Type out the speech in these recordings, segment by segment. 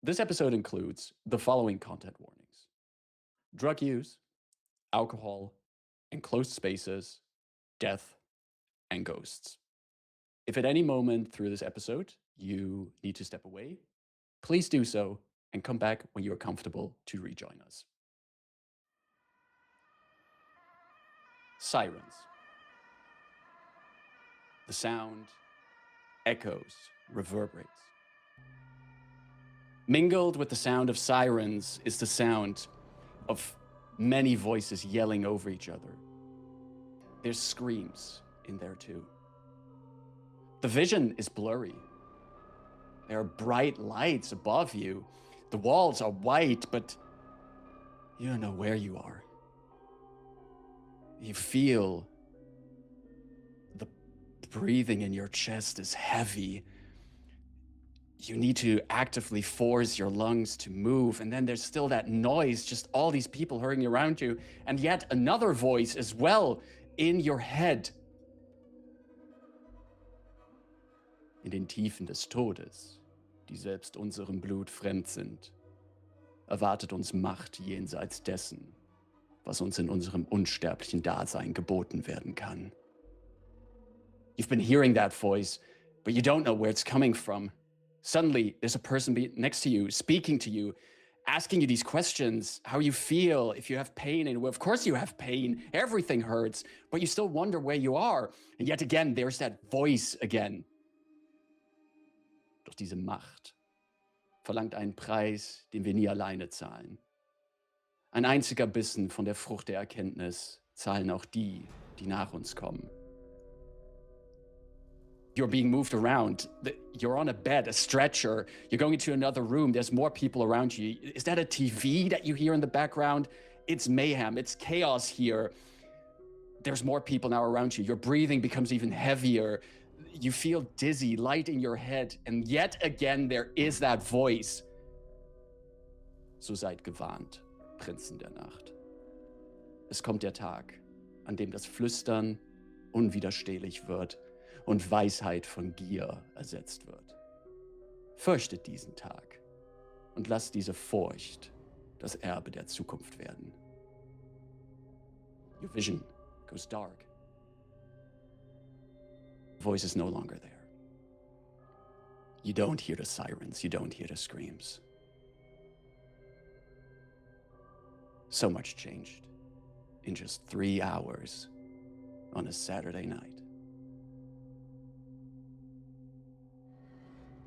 This episode includes the following content warnings: drug use, alcohol, enclosed spaces, death, and ghosts. If at any moment through this episode you need to step away, please do so and come back when you are comfortable to rejoin us. Sirens. The sound echoes, reverberates. Mingled with the sound of sirens is the sound of many voices yelling over each other. There's screams in there too. The vision is blurry. There are bright lights above you. The walls are white, but you don't know where you are. You feel the breathing in your chest is heavy. You need to actively force your lungs to move, and then there's still that noise, just all these people hurrying around you, and yet another voice as well in your head. In den Tiefen des Todes, die selbst unserem Blut fremd sind, erwartet uns Macht jenseits dessen, was uns in unserem unsterblichen Dasein geboten werden kann. You've been hearing that voice, but you don't know where it's coming from. Suddenly, there's a person next to you, speaking to you, asking you these questions, how you feel, if you have pain. And well, of course you have pain, everything hurts, but you still wonder where you are. And yet again, there's that voice again. Doch diese Macht verlangt einen Preis, den wir nie alleine zahlen. Ein einziger Bissen von der Frucht der Erkenntnis zahlen auch die, die nach uns kommen. You're being moved around. You're on a bed, a stretcher. You're going into another room. There's more people around you. Is that a TV that you hear in the background? It's mayhem. It's chaos here. There's more people now around you. Your breathing becomes even heavier. You feel dizzy, light in your head. And yet again, there is that voice. So seid gewarnt, Prinzen der Nacht. Es kommt der Tag, an dem das Flüstern unwiderstehlich wird und Weisheit von Gier ersetzt wird. Fürchtet diesen Tag und lasst diese Furcht das Erbe der Zukunft werden. Your vision goes dark. The voice is no longer there. You don't hear the sirens, you don't hear the screams. So much changed in just 3 hours on a Saturday night.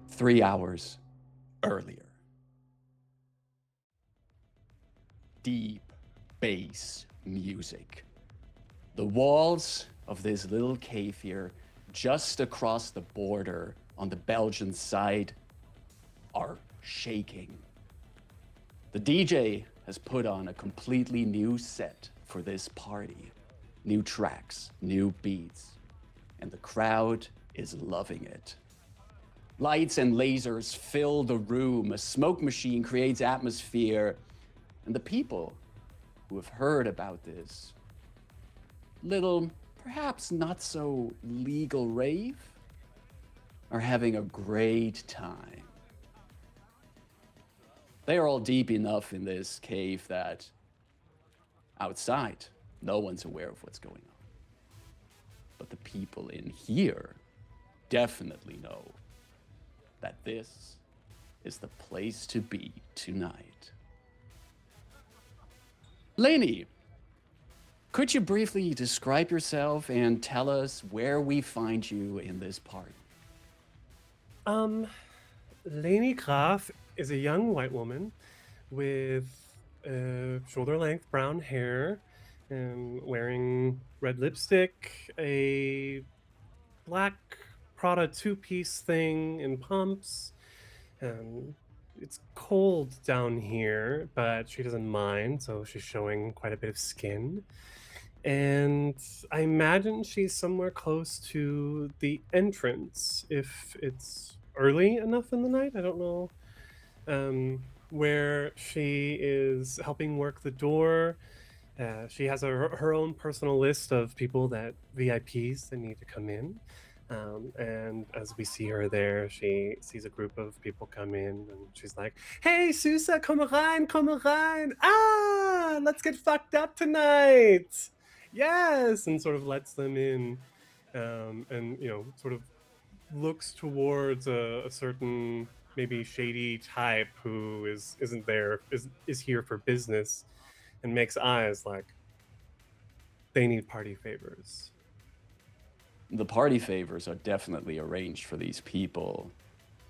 3 hours earlier. Deep bass music. The walls of this little cave here, just across the border on the Belgian side, are shaking. The DJ has put on a completely new set for this party. New tracks, new beats, and the crowd is loving it. Lights and lasers fill the room, a smoke machine creates atmosphere, and the people who have heard about this little, perhaps not so legal rave are having a great time. They are all deep enough in this cave that outside, no one's aware of what's going on. But the people in here definitely know that this is the place to be tonight. Leni, could you briefly describe yourself and tell us where we find you in this party? Leni Graf is a young white woman with shoulder-length brown hair, wearing red lipstick, a black Prada two-piece thing in pumps. It's cold down here, but she doesn't mind, so she's showing quite a bit of skin. And I imagine she's somewhere close to the entrance, if it's early enough in the night. I don't know where she is helping work the door. She has her own personal list of people VIPs that need to come in. And as we see her there, she sees a group of people come in, and she's like, "Hey, Susa, komm rein, komm rein! Ah, let's get fucked up tonight! Yes!" And sort of lets them in, and sort of looks towards a certain maybe shady type who isn't there is here for business, and makes eyes like they need party favors. The party favors are definitely arranged for these people.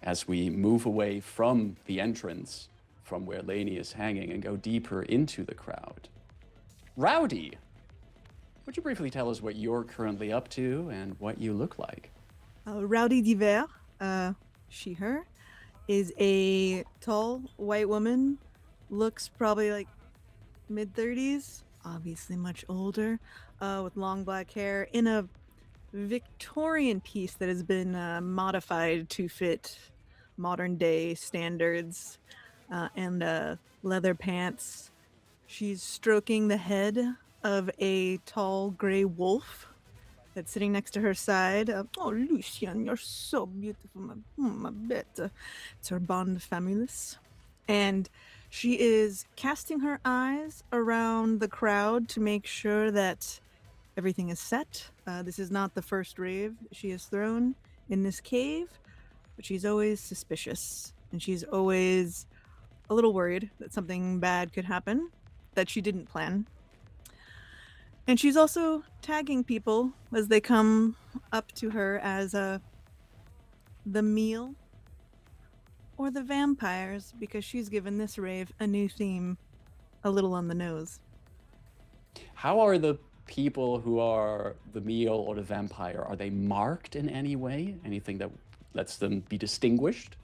As we move away from the entrance, from where Leni is hanging, and go deeper into the crowd. Rowdy, would you briefly tell us what you're currently up to and what you look like? Rowdy Diver, she, her, is a tall white woman, looks probably like mid-30s, obviously much older, with long black hair, in a Victorian piece that has been modified to fit modern day standards, and leather pants. She's stroking the head of a tall gray wolf that's sitting next to her side. Oh, Lucian, you're so beautiful, my bet. It's her bond famulus. And she is casting her eyes around the crowd to make sure that everything is set. This is not the first rave she has thrown in this cave, but she's always suspicious, and she's always a little worried that something bad could happen that she didn't plan. And she's also tagging people as they come up to her as the meal or the vampires, because she's given this rave a new theme, a little on the nose. How are the people who are the meal or the vampire, are they marked in any way? Anything that lets them be distinguished?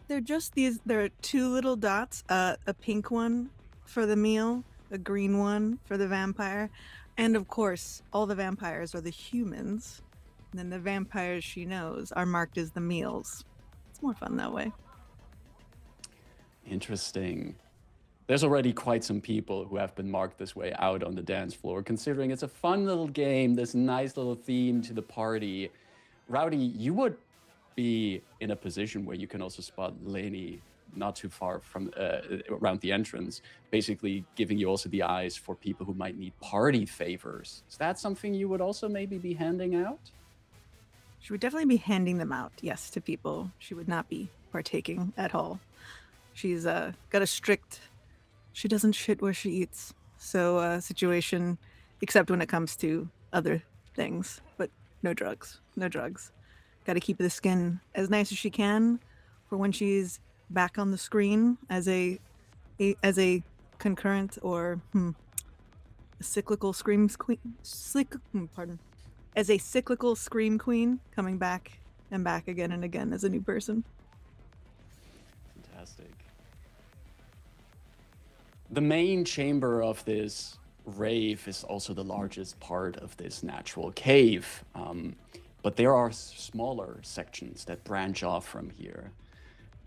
They're just there are two little dots, a pink one for the meal, a green one for the vampire, and of course, all the vampires are the humans. And then the vampires she knows are marked as the meals. It's more fun that way. Interesting. There's already quite some people who have been marked this way out on the dance floor, considering it's a fun little game, this nice little theme to the party. Rowdy, you would be in a position where you can also spot Leni not too far from around the entrance, basically giving you also the eyes for people who might need party favors. Is that something you would also maybe be handing out? She would definitely be handing them out, yes, to people. She would not be partaking at all. She's got a strict, she doesn't shit where she eats, so situation, except when it comes to other things, but no drugs, no drugs. Got to keep the skin as nice as she can for when she's back on the screen as a concurrent or a cyclical scream queen. As a cyclical scream queen, coming back and back again and again as a new person. Fantastic. The main chamber of this rave is also the largest part of this natural cave. But there are smaller sections that branch off from here.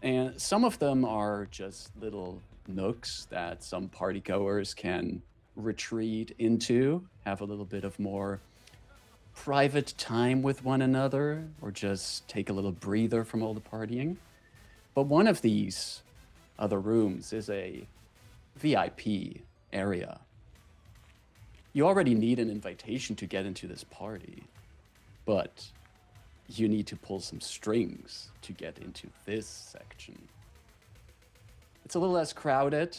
And some of them are just little nooks that some partygoers can retreat into, have a little bit of more private time with one another, or just take a little breather from all the partying. But one of these other rooms is a VIP area. You already need an invitation to get into this party, but you need to pull some strings to get into this section. It's a little less crowded.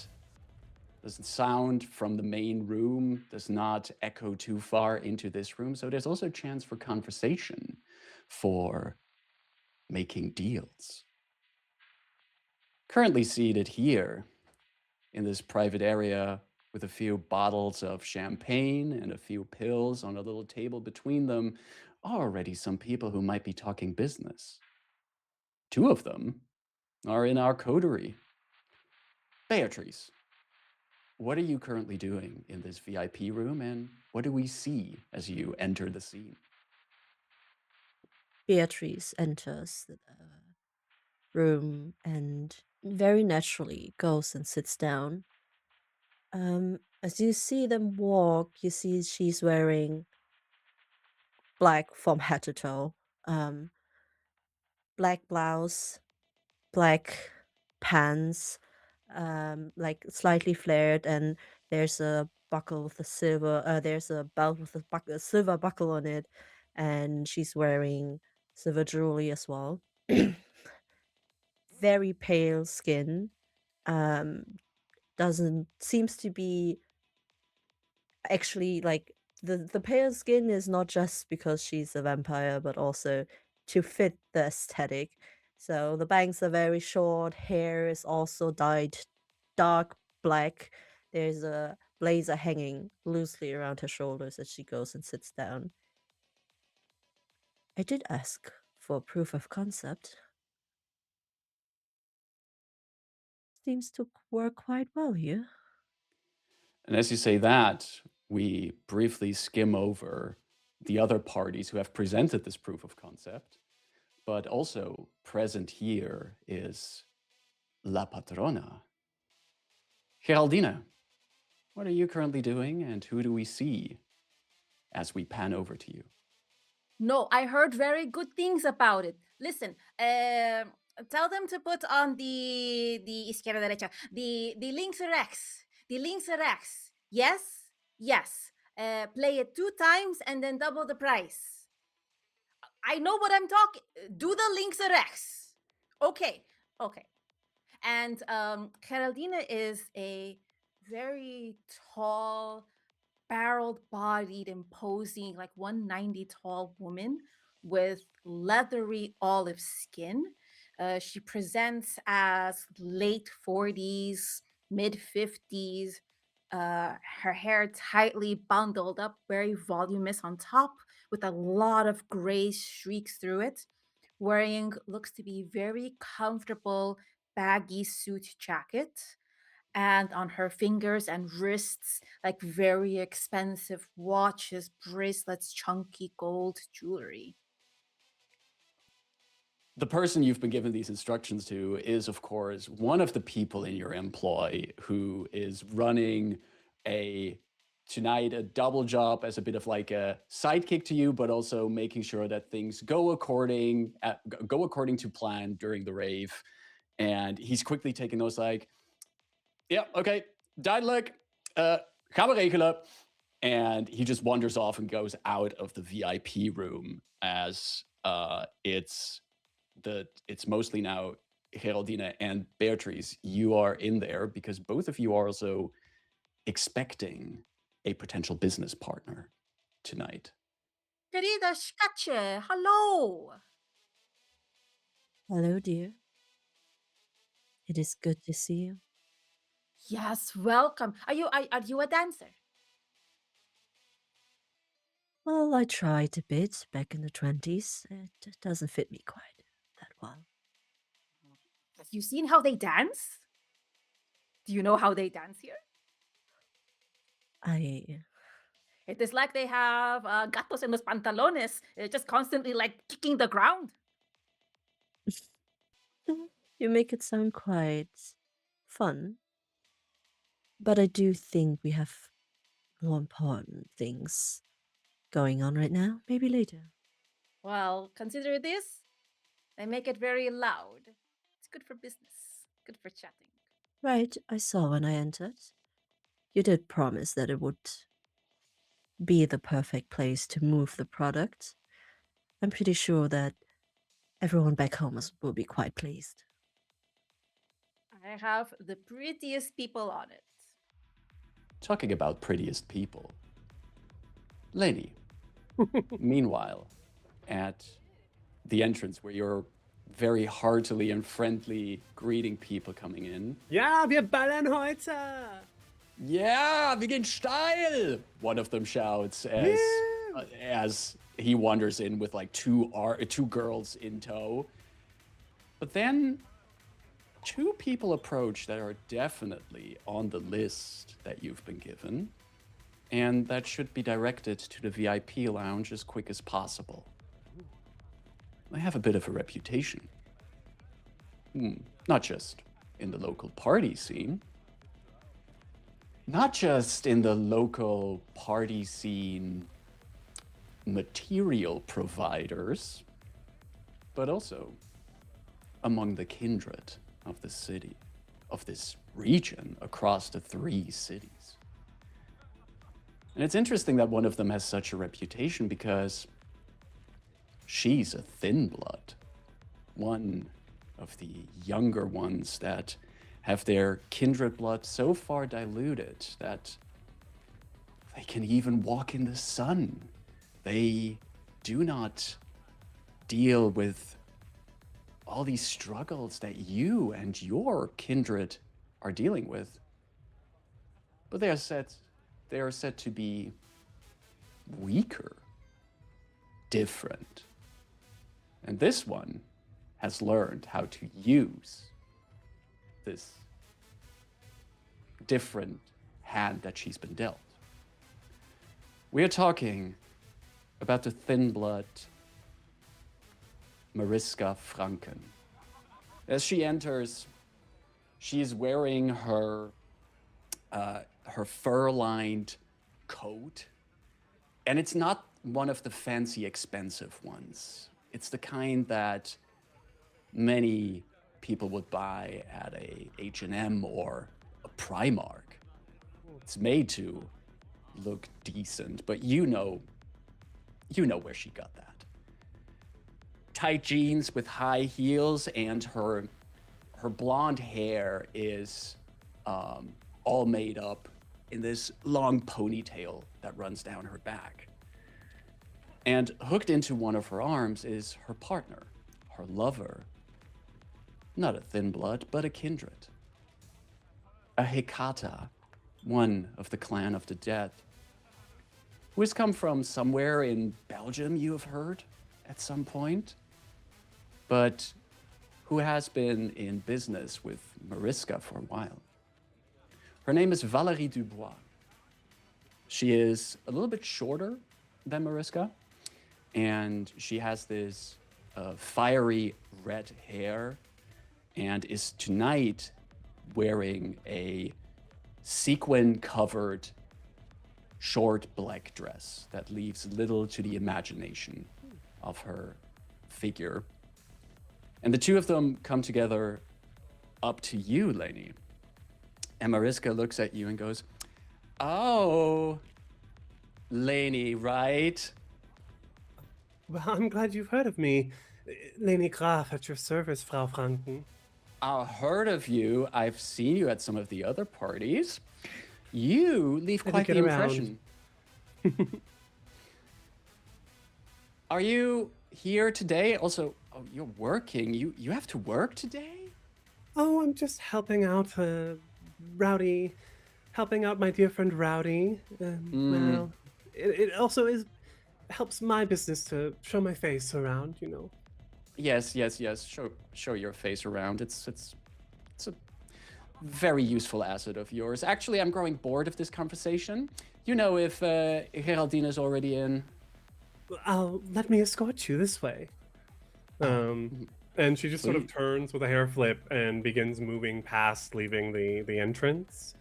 The sound from the main room does not echo too far into this room, so there's also a chance for conversation, for making deals. Currently seated here in this private area with a few bottles of champagne and a few pills on a little table between them are already some people who might be talking business. Two of them are in our coterie. Beatrice, what are you currently doing in this VIP room, and what do we see as you enter the scene? Beatrice enters the room and very naturally goes and sits down. As you see them walk, you see she's wearing black from head to toe, Black blouse, black pants, like slightly flared, and there's a buckle with a silver. There's a belt with a silver buckle on it, and she's wearing silver jewelry as well. Very pale skin. Um, doesn't seems to be actually like the pale skin is not just because she's a vampire, but also to fit the aesthetic. So the bangs are very short, hair is also dyed dark black. There's a blazer hanging loosely around her shoulders as she goes and sits down. I did ask for proof of concept. Seems to work quite well here. And as you say that, we briefly skim over the other parties who have presented this proof of concept. But also present here is La Patrona. Geraldina, what are you currently doing, and who do we see as we pan over to you? No, I heard very good things about it. Listen, tell them to put on the izquierda derecha, the links rex, the links rex. Yes, yes. Play it 2 times and then double the price. I know what I'm talking. Do the links rex. Okay, okay. And Geraldina is a very tall, barrel-bodied, imposing, like 190 tall woman with leathery olive skin. She presents as late 40s, mid 50s. Her hair tightly bundled up, very voluminous on top, with a lot of gray streaks through it. Wearing looks to be very comfortable, baggy suit jacket, and on her fingers and wrists, like very expensive watches, bracelets, chunky gold jewelry. The person you've been given these instructions to is, of course, one of the people in your employ who is running tonight a double job as a bit of like a sidekick to you, but also making sure that things go according to plan during the rave. And he's quickly taking those like, yeah, okay, duidelijk, gaan we regelen. And he just wanders off and goes out of the VIP room as it's mostly now Geraldina and Beatrice. You are in there because both of you are also expecting a potential business partner tonight. Querida Schatje, hello. Hello, dear. It is good to see you. Yes, welcome. Are you a dancer? Well, I tried a bit back in the 20s. It doesn't fit me quite that well. Have you seen how they dance? Do you know how they dance here? It is like they have gatos en los pantalones, just constantly like kicking the ground. You make it sound quite fun. But I do think we have more important things going on right now. Maybe later. Well, consider this. They make it very loud. It's good for business, good for chatting. Right, I saw when I entered. You did promise that it would be the perfect place to move the product. I'm pretty sure that everyone back home will be quite pleased. I have the prettiest people on it. Talking about prettiest people. Leni, meanwhile, at the entrance where you're very heartily and friendly greeting people coming in. Ja, wir ballern heute! Yeah, wir gehen steil! One of them shouts as he wanders in with like two girls in tow. But then 2 people approach that are definitely on the list that you've been given, and that should be directed to the VIP lounge as quick as possible. They have a bit of a reputation. Not just in the local party scene, material providers, but also among the kindred of the city, of this region across the 3 cities. And it's interesting that one of them has such a reputation because she's a thin blood, one of the younger ones that have their kindred blood so far diluted that they can even walk in the sun. They do not deal with all these struggles that you and your kindred are dealing with. But they are said to be weaker, different. And this one has learned how to use this different hand that she's been dealt. We are talking about the thin blood Mariska Franken. As she enters, she is wearing her fur-lined coat, and it's not one of the fancy, expensive ones. It's the kind that many people would buy at a H&M or a Primark. It's made to look decent, but you know where she got that. Tight jeans with high heels, and her blonde hair is all made up in this long ponytail that runs down her back. And hooked into one of her arms is her partner, her lover. Not a thin blood, but a kindred. A Hekata, one of the clan of the dead, who has come from somewhere in Belgium, you have heard, at some point, but who has been in business with Mariska for a while. Her name is Valérie Dubois. She is a little bit shorter than Mariska, and she has this fiery red hair and is tonight wearing a sequin-covered short black dress that leaves little to the imagination of her figure. And the two of them come together up to you, Leni. And Mariska looks at you and goes, "Oh, Leni, right?" Well, I'm glad you've heard of me. Leni Graf at your service, Frau Franken. I've heard of you. I've seen you at some of the other parties. You leave I do quite get the around. impression. Are you here today? Also, oh, you're working. You have to work today? Oh, I'm just helping out Rowdy, helping out my dear friend Rowdy. Well, it also helps my business to show my face around, you know. Yes. Show your face around. It's a very useful asset of yours. Actually, I'm growing bored of this conversation. You know if Geraldine is already in. Let me escort you this way. And she just sort of Please. turns with a hair flip and begins moving past, leaving the entrance.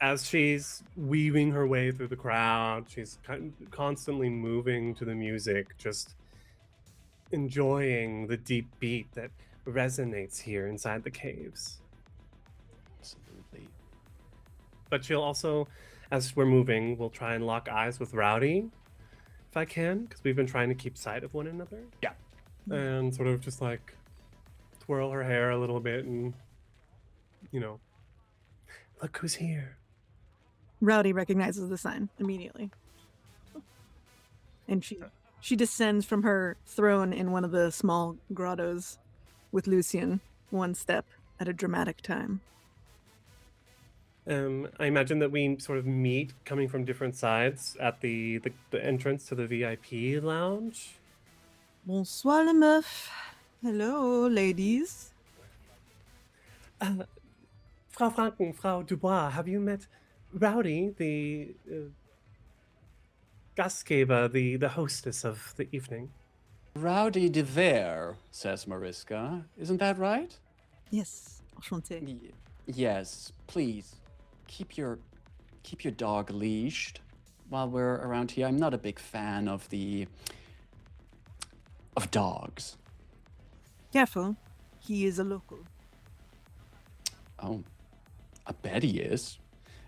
As she's weaving her way through the crowd, she's constantly moving to the music, just enjoying the deep beat that resonates here inside the caves. Absolutely. But she'll also, as we're moving, we'll try and lock eyes with Rowdy, if I can, because we've been trying to keep sight of one another. Yeah. And sort of just like twirl her hair a little bit and, you know, look who's here. Rowdy recognizes the sign immediately. And she descends from her throne in one of the small grottos with Lucian, one step at a dramatic time. I imagine that we sort of meet coming from different sides at the entrance to the VIP lounge. Bonsoir, les meufs. Hello, ladies. Frau Franken, Frau Dubois, have you met Rowdy, the Gastgeber, the hostess of the evening? Rowdy de Vere, says Mariska. Isn't that right? Yes, enchanté. Yes, please. Keep your dog leashed while we're around here. I'm not a big fan of dogs. Careful, he is a local. Oh, I bet he is.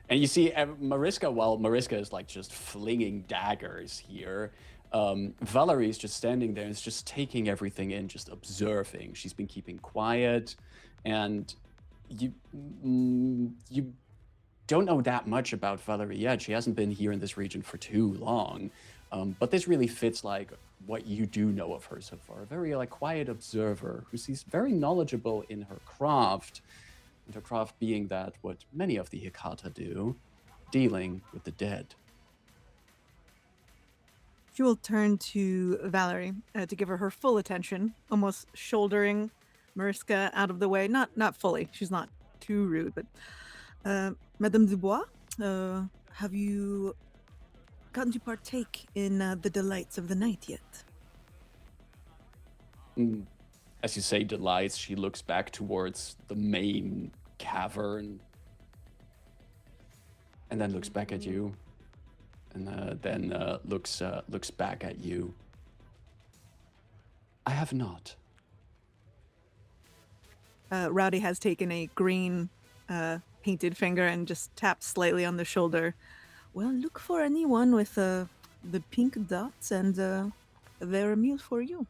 And you see Mariska, while Mariska is like just flinging daggers here, Valerie's just standing there and is just taking everything in, just observing. She's been keeping quiet, and you don't know that much about Valerie yet. She hasn't been here in this region for too long, but this really fits like what you do know of her so far. A very like quiet observer who seems very knowledgeable in her craft, and her craft being that what many of the Hikata do, dealing with the dead. She will turn to Valerie to give her full attention, almost shouldering Mariska out of the way. Not fully. She's not too rude, but Madame Dubois, have you gotten to partake in the delights of the night yet? As you say delights, she looks back towards the main cavern and then looks back at you, and then looks back at you. I have not. Rowdy has taken a green painted finger and just tapped slightly on the shoulder. Well, look for anyone with the pink dots, and they're a meal for you.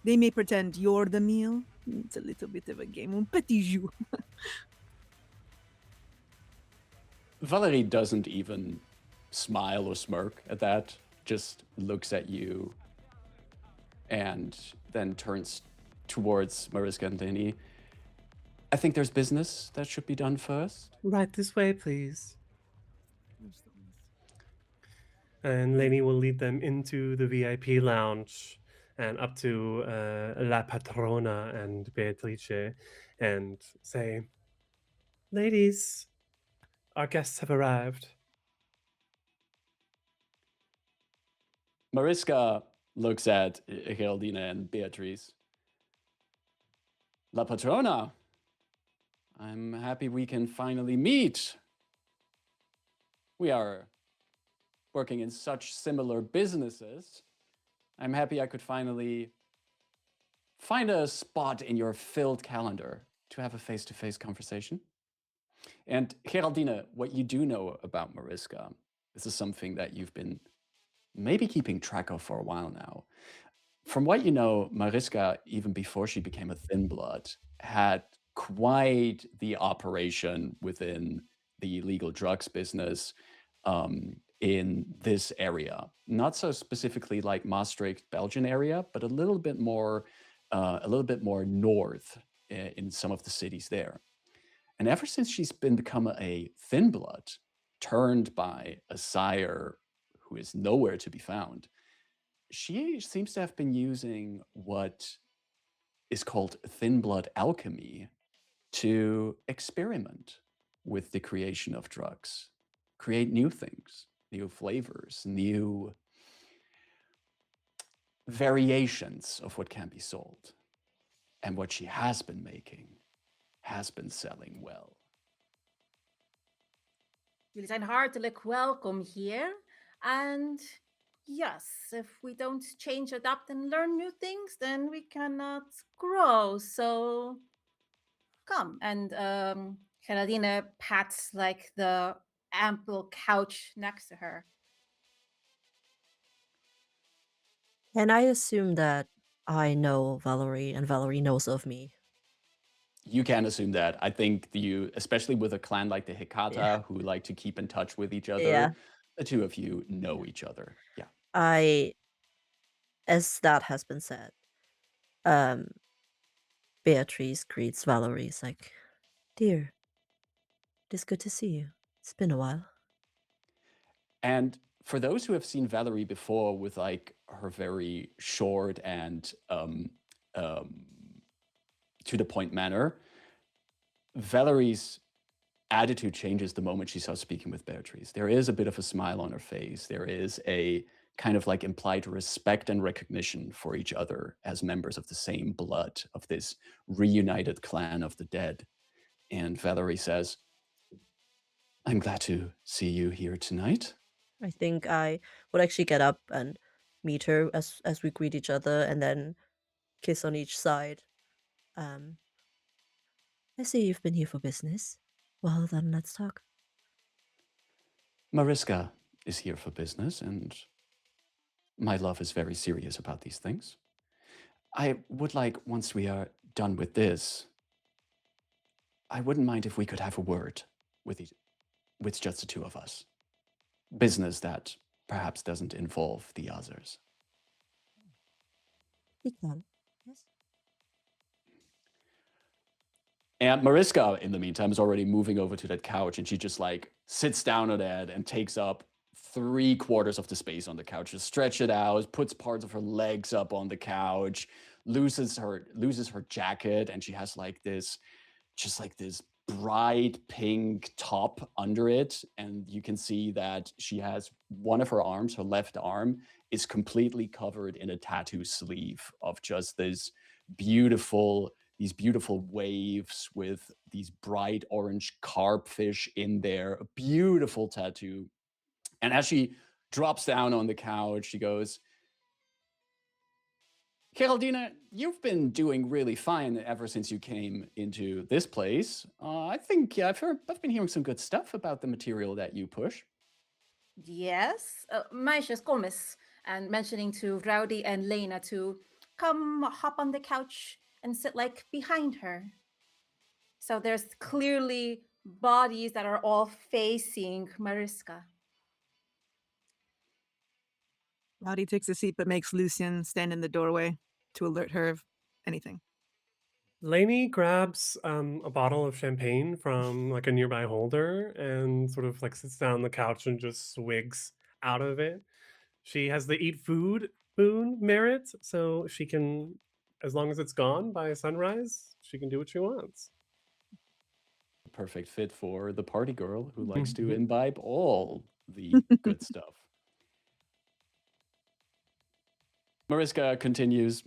They may pretend you're the meal. It's a little bit of a game. Un petit jeu. Valerie doesn't even smile or smirk at that, just looks at you and then turns towards Mariska and Leni. I think there's business that should be done first. Right this way, please. And Leni will lead them into the VIP lounge and up to La Patrona and Beatrice and say, ladies, our guests have arrived. Mariska looks at Geraldine and Beatrice. La Patrona, I'm happy we can finally meet. We are working in such similar businesses. I'm happy I could finally find a spot in your filled calendar to have a face-to-face conversation. And Geraldine, what you do know about Mariska, this is something that you've been maybe keeping track of for a while now. From what you know, Mariska, even before she became a Thin Blood, had quite the operation within the illegal drugs business in this area. Not so specifically like Maastricht, Belgian area, but a little bit more north in some of the cities there. And ever since she's become a Thin Blood, turned by a sire who is nowhere to be found, she seems to have been using what is called Thin Blood alchemy to experiment with the creation of drugs, create new things, new flavors, new variations of what can be sold. And what she has been making has been selling well. Jullie zijn hartelijk welkom hier. And yes, if we don't change, adapt, and learn new things, then we cannot grow. So come. And Geraldine pats like the ample couch next to her. And I assume that I know Valerie and Valerie knows of me. You can assume that. I think especially with a clan like the Hikata, who like to keep in touch with each other, the two of you know each other. Yeah. As that has been said, Beatrice greets Valerie. It's like, dear, it is good to see you. It's been a while. And for those who have seen Valerie before with like her very short and to the point manner, Valerie's attitude changes the moment she starts speaking with Beatrice. There is a bit of a smile on her face. There is a kind of like implied respect and recognition for each other as members of the same blood of this reunited clan of the dead. And Valerie says, I'm glad to see you here tonight. I think I would actually get up and meet her as we greet each other and then kiss on each side I see you've been here for business. Well, then let's talk. Mariska is here for business, and my love is very serious about these things. I would like, once we are done with this, I wouldn't mind if we could have a word with just the two of us. Business that perhaps doesn't involve the others. We can. Yes. And Mariska, in the meantime, is already moving over to that couch, and she just like sits down on it and takes up 3/4 of the space on the couch. Just stretch it out, puts parts of her legs up on the couch, loses her jacket, and she has like this, just like this bright pink top under it. And you can see that she has one of her arms, her left arm, is completely covered in a tattoo sleeve of just these beautiful waves with these bright orange carp fish in there, a beautiful tattoo. And as she drops down on the couch, she goes, Geraldine, you've been doing really fine ever since you came into this place. I think I've been hearing some good stuff about the material that you push. Yes, meisjes, kom eens. And mentioning to Rowdy and Lena to come hop on the couch and sit like behind her. So there's clearly bodies that are all facing Mariska. Rowdy takes a seat but makes Lucian stand in the doorway to alert her of anything. Leni grabs a bottle of champagne from like a nearby holder and sort of like sits down on the couch and just swigs out of it. She has the eat food boon merit, so she can, as long as it's gone by sunrise, she can do what she wants. Perfect fit for the party girl who likes to imbibe all the good stuff. Mariska continues,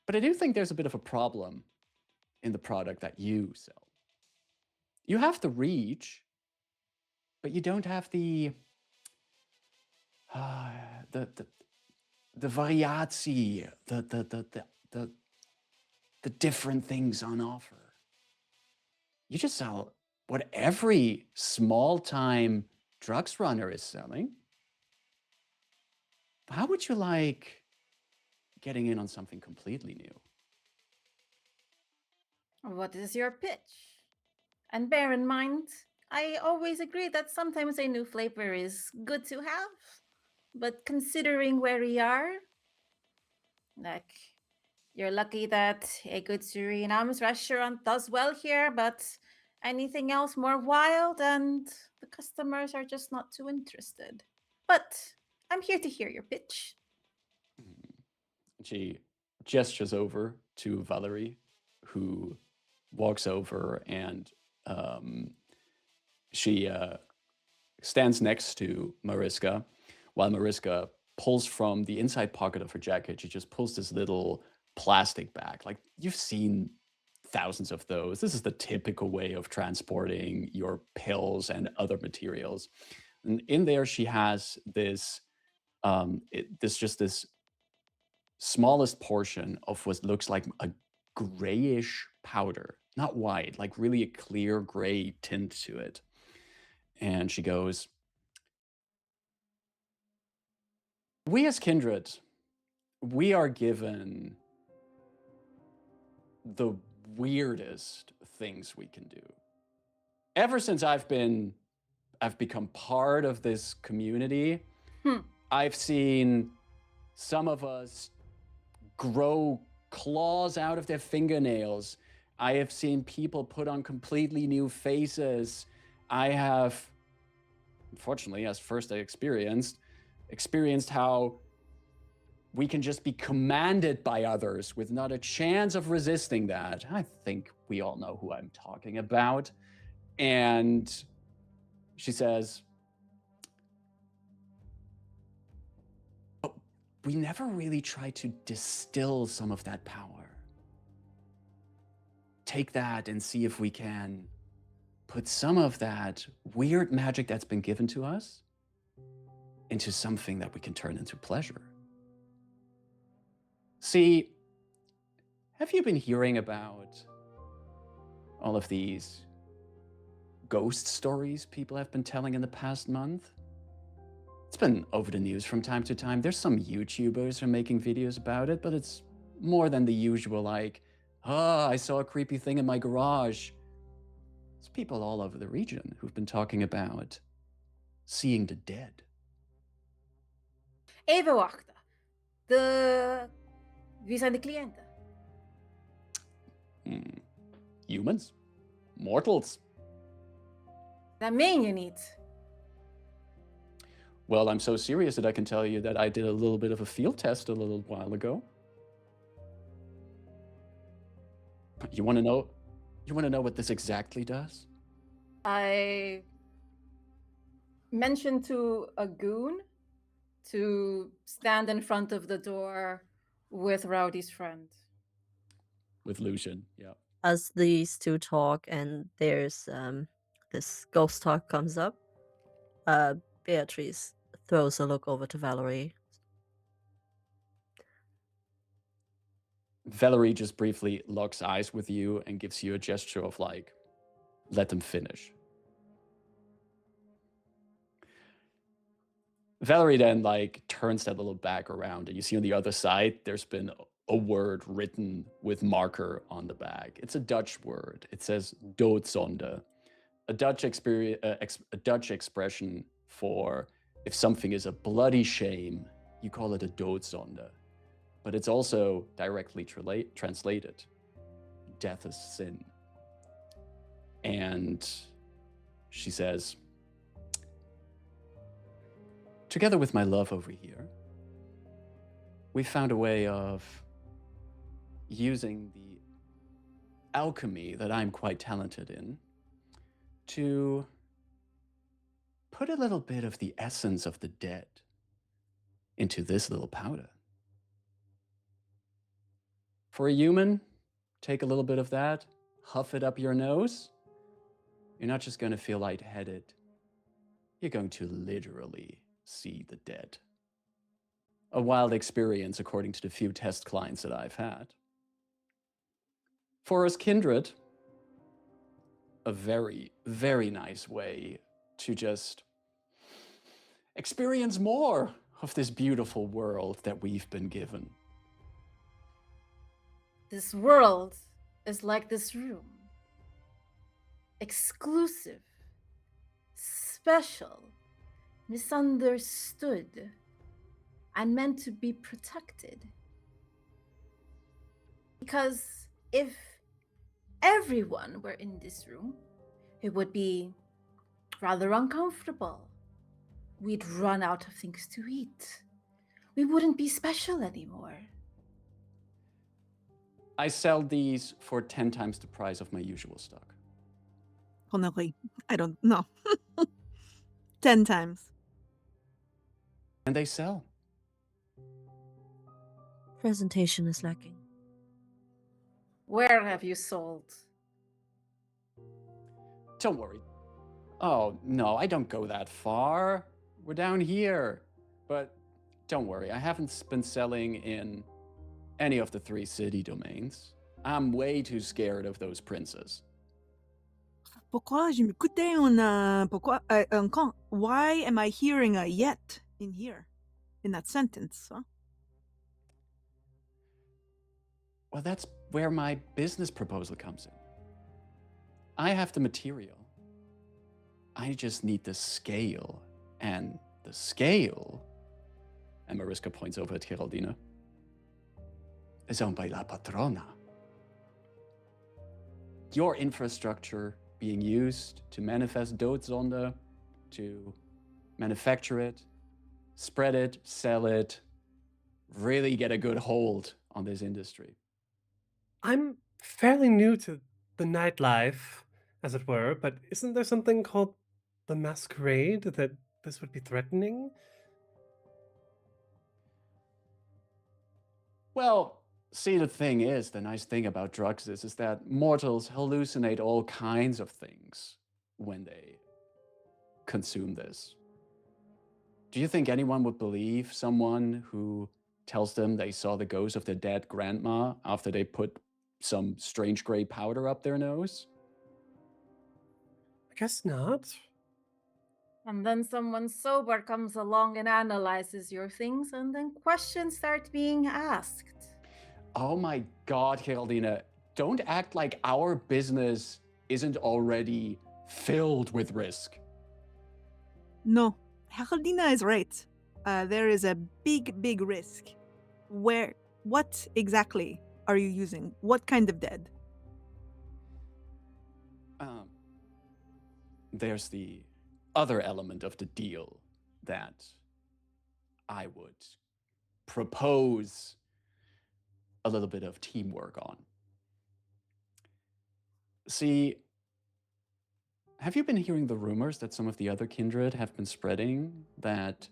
but I do think there's a bit of a problem in the product that you sell. You have the reach, but you don't have the variatie, the different things on offer. You just sell what every small-time drugs runner is selling. How would you like getting in on something completely new? What is your pitch? And bear in mind, I always agree that sometimes a new flavor is good to have. But considering where we are, like, you're lucky that a good Suriname restaurant does well here, but anything else more wild and the customers are just not too interested. But I'm here to hear your pitch. She gestures over to Valerie, who walks over, and she stands next to Mariska, while Mariska pulls from the inside pocket of her jacket. She just pulls this little plastic bag. Like, you've seen thousands of those. This is the typical way of transporting your pills and other materials. And in there, she has this, this smallest portion of what looks like a grayish powder, not white, like really a clear gray tint to it. And she goes, we as kindred, we are given the weirdest things we can do. Ever since I've become part of this community, I've seen some of us grow claws out of their fingernails. I have seen people put on completely new faces. I have, unfortunately, as first I experienced how we can just be commanded by others with not a chance of resisting that. I think we all know who I'm talking about. And she says, but we never really tried to distill some of that power. Take that and see if we can put some of that weird magic that's been given to us into something that we can turn into pleasure. See, Have you been hearing about all of these ghost stories people have been telling in the past month? It's been over the news from time to time. There's some YouTubers who are making videos about it, but it's more than the usual, like, I saw a creepy thing in my garage. There's people all over the region who've been talking about seeing the dead. Even wachten. Wie zijn de cliënten? Humans? Mortals? Dat meen je niet. Well, I'm so serious that I can tell you that I did a little bit of a field test a little while ago. You want to know? You want to know what this exactly does? I mentioned to a goon to stand in front of the door with Rowdy's friend. With Lucian, yeah. As these two talk and there's this ghost talk comes up, Beatrice throws a look over to Valerie. Valerie just briefly locks eyes with you and gives you a gesture of like, let them finish. Valerie then like turns that little bag around and you see on the other side, there's been a word written with marker on the bag. It's a Dutch word. It says doodzonde, a Dutch expression for if something is a bloody shame, you call it a doodzonde. But it's also directly translated, death is sin. And she says, together with my love over here, we found a way of using the alchemy that I'm quite talented in to put a little bit of the essence of the dead into this little powder. For a human, take a little bit of that, huff it up your nose. You're not just going to feel lightheaded. You're going to literally see the dead. A wild experience, according to the few test clients that I've had. For us kindred, a very, very nice way to just experience more of this beautiful world that we've been given. This world is like this room. Exclusive, special, misunderstood, and meant to be protected. Because if everyone were in this room, it would be rather uncomfortable. We'd run out of things to eat. We wouldn't be special anymore. I sell these for 10 times the price of my usual stock. Honestly, I don't know. 10 times. And they sell. Presentation is lacking. Where have you sold? Don't worry. Oh, no, I don't go that far. We're down here. But don't worry, I haven't been selling in any of the 3 city domains. I'm way too scared of those princes. Pourquoi je m'écoutais pourquoi encore? Why am I hearing a yet in here, in that sentence? Huh? Well, that's where my business proposal comes in. I have the material. I just need the scale. And the scale, and Mariska points over at Geraldine, is owned by La Patrona. Your infrastructure being used to manifest doodzonde, to manufacture it, spread it, sell it, really get a good hold on this industry. I'm fairly new to the nightlife, as it were, but isn't there something called the Masquerade that this would be threatening? Well, see, the thing is, the nice thing about drugs is that mortals hallucinate all kinds of things when they consume this. Do you think anyone would believe someone who tells them they saw the ghost of their dead grandma after they put some strange gray powder up their nose? I guess not. And then someone sober comes along and analyzes your things, and then questions start being asked. Oh my God, Geraldine, don't act like our business isn't already filled with risk. No, Heraldina is right. There is a big risk. What exactly are you using? What kind of dead? There's the other element of the deal that I would propose a little bit of teamwork on. See, have you been hearing the rumors that some of the other kindred have been spreading that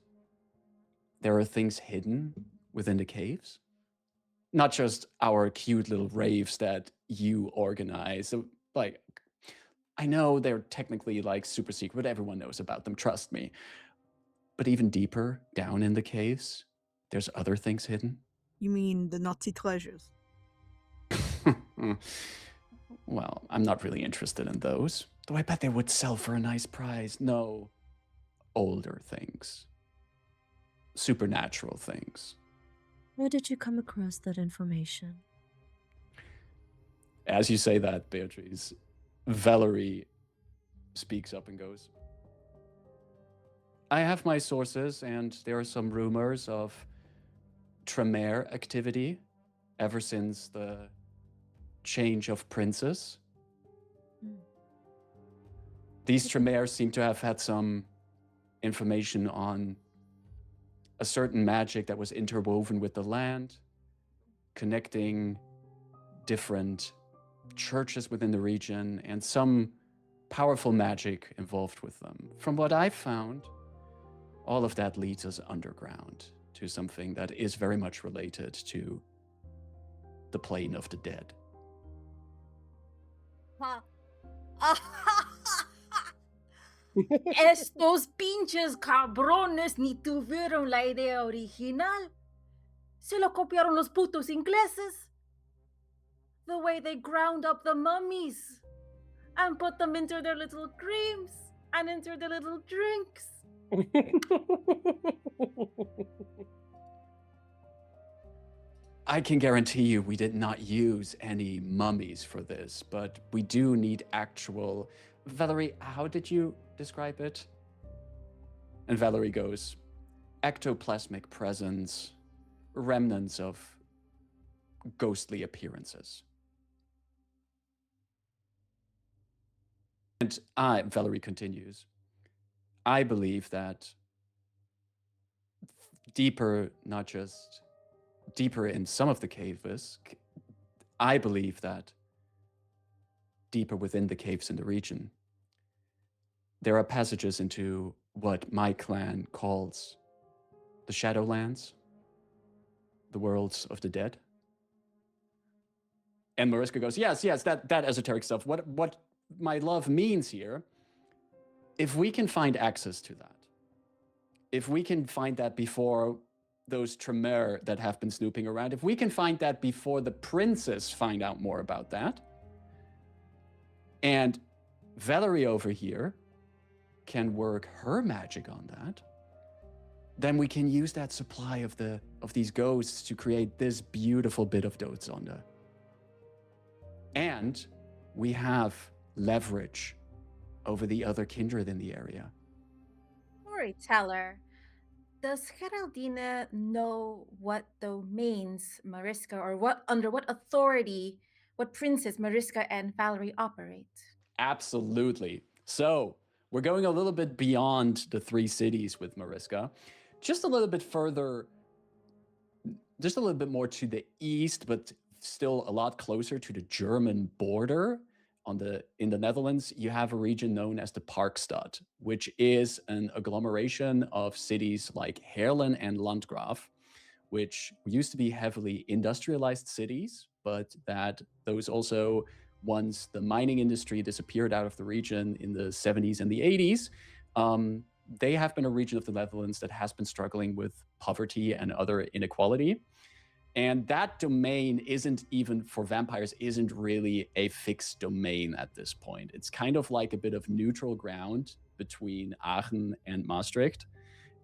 there are things hidden within the caves? Not just our cute little raves that you organize. So, like, I know they're technically like super secret, but everyone knows about them, trust me. But even deeper down in the caves, there's other things hidden. You mean the Nazi treasures? Well, I'm not really interested in those. Though I bet they would sell for a nice price. No, older things. Supernatural things. Where did you come across that information? As you say that, Beatrice, Valerie speaks up and goes, I have my sources, and there are some rumors of Tremere activity ever since the change of princes. These Tremere seem to have had some information on a certain magic that was interwoven with the land, connecting different churches within the region, and some powerful magic involved with them. From what I've found, all of that leads us underground to something that is very much related to the plane of the dead. Estos pinches cabrones ni tuvieron la idea original. Se lo copiaron los putos ingleses. The way they ground up the mummies and put them into their little creams and into their little drinks. I can guarantee you we did not use any mummies for this, but we do need actual... Valerie, how did you describe it? And Valerie goes, ectoplasmic presence, remnants of ghostly appearances. And Valerie continues, I believe that deeper, not just deeper in some of the caves, I believe that deeper within the caves in the region, there are passages into what my clan calls the Shadowlands, the worlds of the dead. And Mariska goes, yes, that esoteric stuff. What my love means here, if we can find access to that, if we can find that before those Tremere that have been snooping around, if we can find that before the princes find out more about that, and Valerie over here can work her magic on that, then we can use that supply of these ghosts to create this beautiful bit of Dozonda. And we have leverage over the other kindred in the area. Storyteller, does Geraldine know what domains Mariska, or under what authority, what princes Mariska and Valerie operate? Absolutely. So we're going a little bit beyond the 3 cities with Mariska, just a little bit further, just a little bit more to the east, but still a lot closer to the German border. In the Netherlands, you have a region known as the Parkstad, which is an agglomeration of cities like Heerlen and Landgraf, which used to be heavily industrialized cities, but that those also, once the mining industry disappeared out of the region in the 70s and the 80s, they have been a region of the Netherlands that has been struggling with poverty and other inequality. And that domain isn't even, for vampires, isn't really a fixed domain at this point. It's kind of like a bit of neutral ground between Aachen and Maastricht.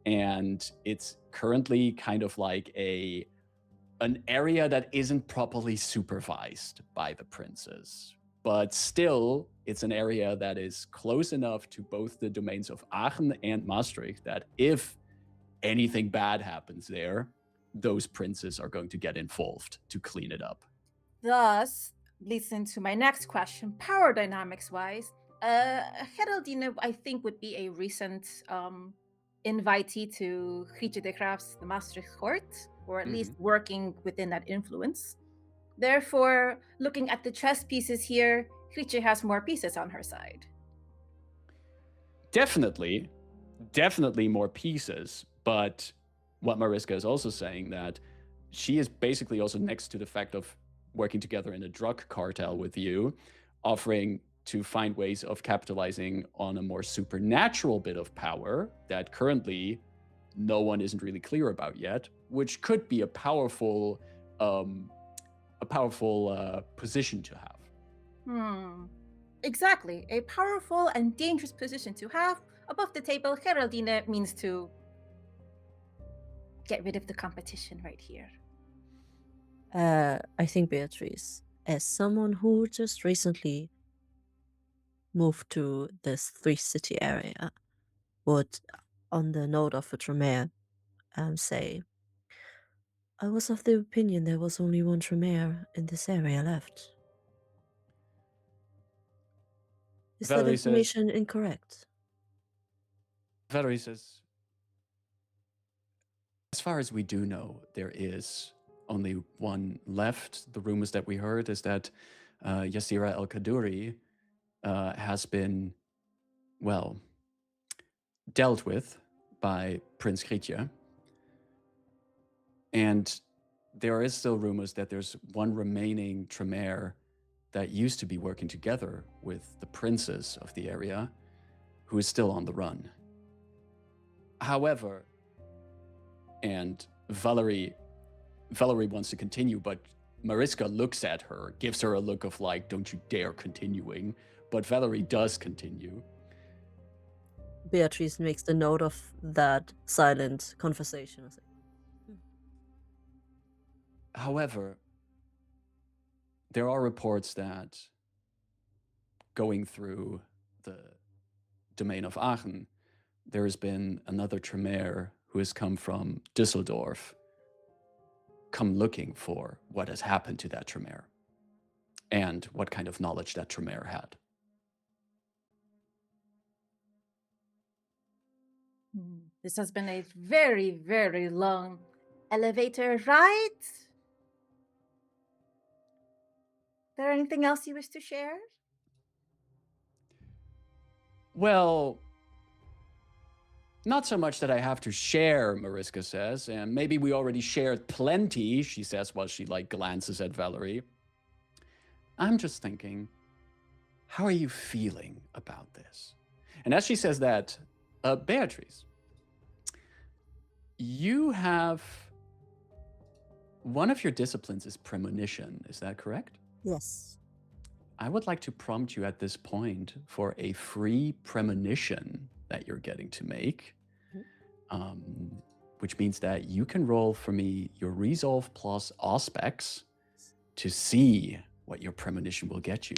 And it's currently kind of like an area that isn't properly supervised by the princes. But still, it's an area that is close enough to both the domains of Aachen and Maastricht that if anything bad happens there, those princes are going to get involved to clean it up. Thus, leads into my next question, power dynamics wise. Geraldine, I think, would be a recent invitee to Grietje de Graaf's the Maastricht court, or at least working within that influence. Therefore, looking at the chess pieces here, Grietje has more pieces on her side. Definitely more pieces, but what Mariska is also saying that she is basically also next to the fact of working together in a drug cartel with you, offering to find ways of capitalizing on a more supernatural bit of power that currently no one isn't really clear about yet, which could be a powerful position to have. Exactly, a powerful and dangerous position to have. Above the table, Geraldine means to get rid of the competition right here. I think Beatrice, as someone who just recently moved to this 3-city area, would, on the note of a Tremere, say, I was of the opinion there was only one Tremere in this area left. Is that Valerie says- information incorrect? Valerie says, as far as we do know, there is only one left. The rumors that we heard is that Yassira El-Kaduri has been, well, dealt with by Prince Grietje. And there is still rumors that there's one remaining Tremere that used to be working together with the princes of the area who is still on the run. However, and Valerie wants to continue, but Mariska looks at her, gives her a look of like, don't you dare continuing. But Valerie does continue. Beatrice makes the note of that silent conversation. However, there are reports that going through the domain of Aachen, there has been another Tremere who has come from Düsseldorf, come looking for what has happened to that Tremere and what kind of knowledge that Tremere had. This has been a very, very long elevator ride. Is there anything else you wish to share? Well, not so much that I have to share, Mariska says, and maybe we already shared plenty, she says while she like glances at Valerie. I'm just thinking, how are you feeling about this? And as she says that, Beatrice, you have, one of your disciplines is premonition, is that correct? Yes. I would like to prompt you at this point for a free premonition that you're getting to make, which means that you can roll for me your resolve plus auspex to see what your premonition will get you.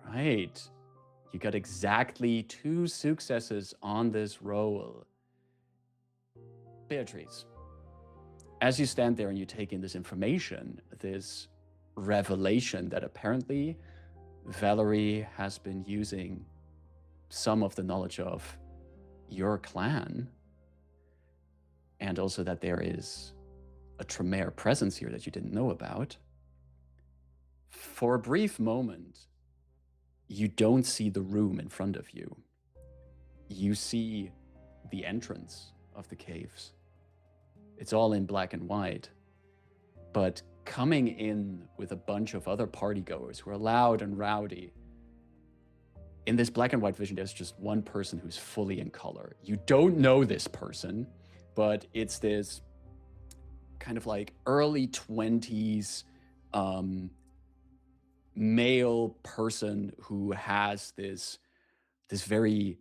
All right. You got exactly 2 successes on this roll. Beatrice, as you stand there and you take in this information, this revelation that apparently Valerie has been using some of the knowledge of your clan, and also that there is a Tremere presence here that you didn't know about. For a brief moment, you don't see the room in front of you. You see the entrance of the caves. It's all in black and white, but coming in with a bunch of other partygoers who are loud and rowdy. In this black and white vision, there's just one person who's fully in color. You don't know this person, but it's this kind of like early 20s male person who has this very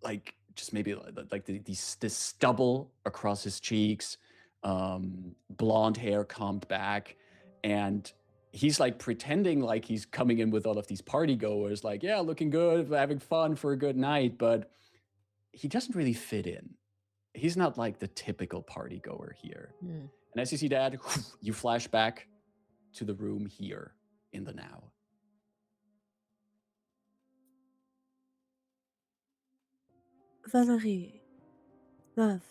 like just maybe like this stubble across his cheeks, blonde hair combed back, and he's like pretending like he's coming in with all of these party goers, like, yeah, looking good, having fun for a good night, but he doesn't really fit in. He's not like the typical party goer here. Hmm. And as you see that, you flash back to the room here in the now. Valerie, love,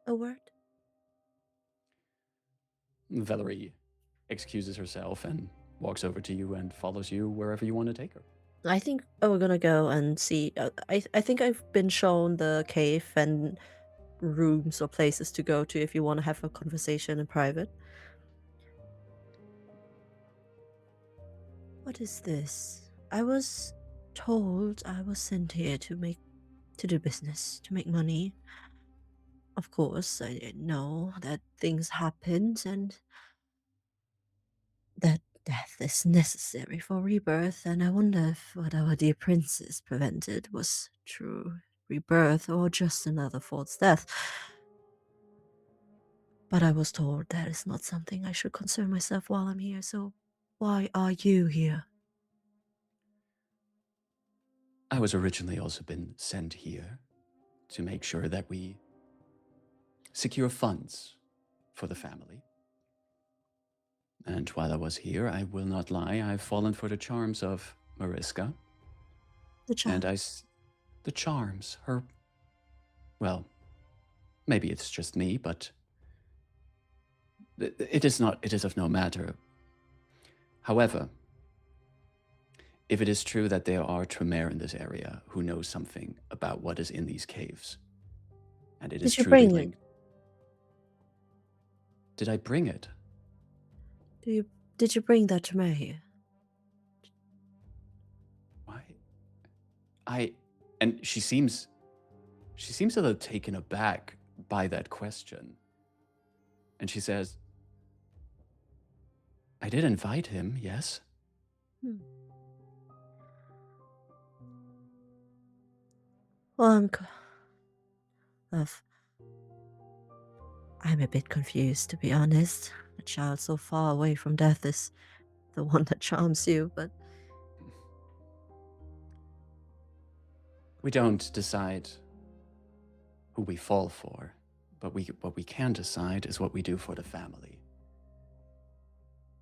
a word? Valerie excuses herself and walks over to you and follows you wherever you want to take her. I think we're gonna go and see. I think I've been shown the cave and rooms or places to go to if you want to have a conversation in private. What is this? I was told I was sent here to do business, to make money. Of course, I didn't know that things happened and that death is necessary for rebirth, and I wonder if what our dear princess prevented was true rebirth or just another false death. But I was told that is not something I should concern myself while I'm here, so why are you here? I was originally also been sent here to make sure that we secure funds for the family. And while I was here, I will not lie, I've fallen for the charms of Mariska. The child. And the charms, her, well, maybe it's just me, but it is of no matter. However, if it is true that there are Tremere in this area who know something about what is in these caves, and it is Did you truly bring linked. Did I bring it? Did you bring that to me here? Why? And she seems a little taken aback by that question. And she says, I did invite him, yes. Well, I'm a bit confused, to be honest. A child so far away from death is the one that charms you, but We don't decide who we fall for, but what we can decide is what we do for the family.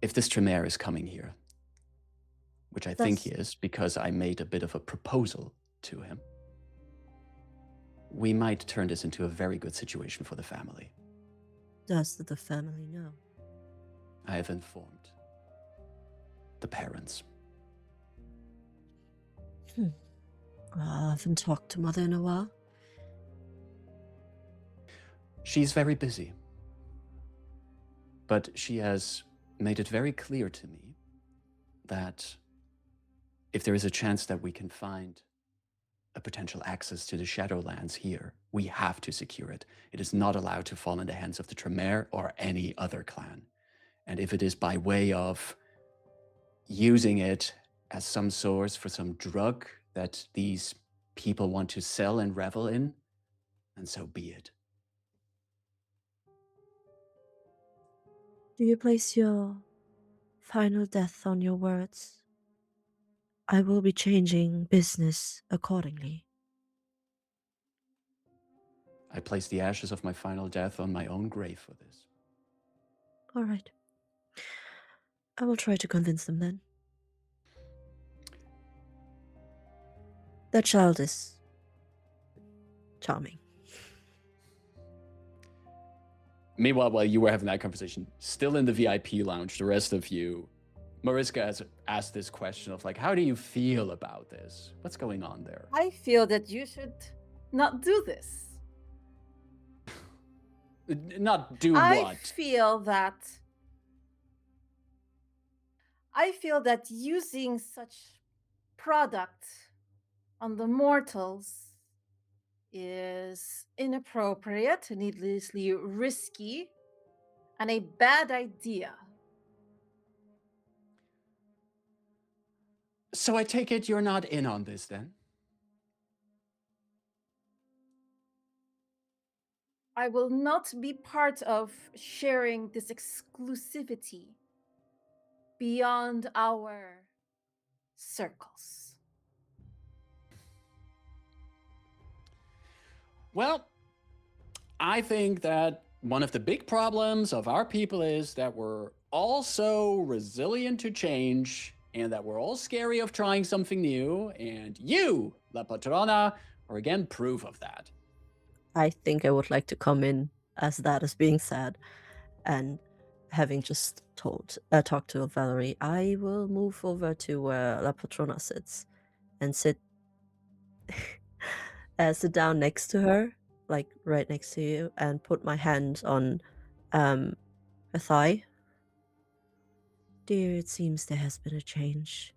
If this Tremere is coming here, which I think he is because I made a bit of a proposal to him, we might turn this into a very good situation for the family. does the family know? I have informed the parents. Well, I haven't talked to Mother in a while. She's very busy, but she has made it very clear to me that if there is a chance that we can find a potential access to the Shadowlands here, we have to secure it. It is not allowed to fall in the hands of the Tremere or any other clan. And if it is by way of using it as some source for some drug that these people want to sell and revel in, then so be it. Do you place your final death on your words? I will be changing business accordingly. I place the ashes of my final death on my own grave for this. All right. I will try to convince them then. That child is charming. Meanwhile, while you were having that conversation, still in the VIP lounge, the rest of you, Mariska has asked this question of like, how do you feel about this? What's going on there? I feel that you should not do this. Not do I what? feel that using such product on the mortals is inappropriate, needlessly risky, and a bad idea. So I take it you're not in on this then? I will not be part of sharing this exclusivity beyond our circles. Well, I think that one of the big problems of our people is that we're all so resilient to change and that we're all scary of trying something new. And you, La Patrona, are again proof of that. I think I would like to come in as that is being said, and having just talked to Valerie, I will move over to where La Patrona sits and sit down next to her, like right next to you, and put my hand on her thigh. Dear, it seems there has been a change.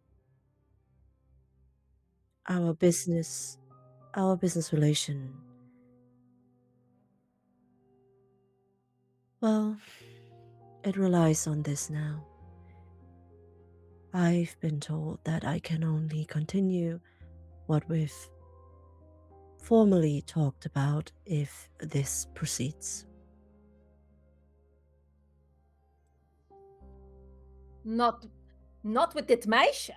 Our business relation. Well, it relies on this now. I've been told that I can only continue what we've formally talked about if this proceeds. Not with it, Maisha.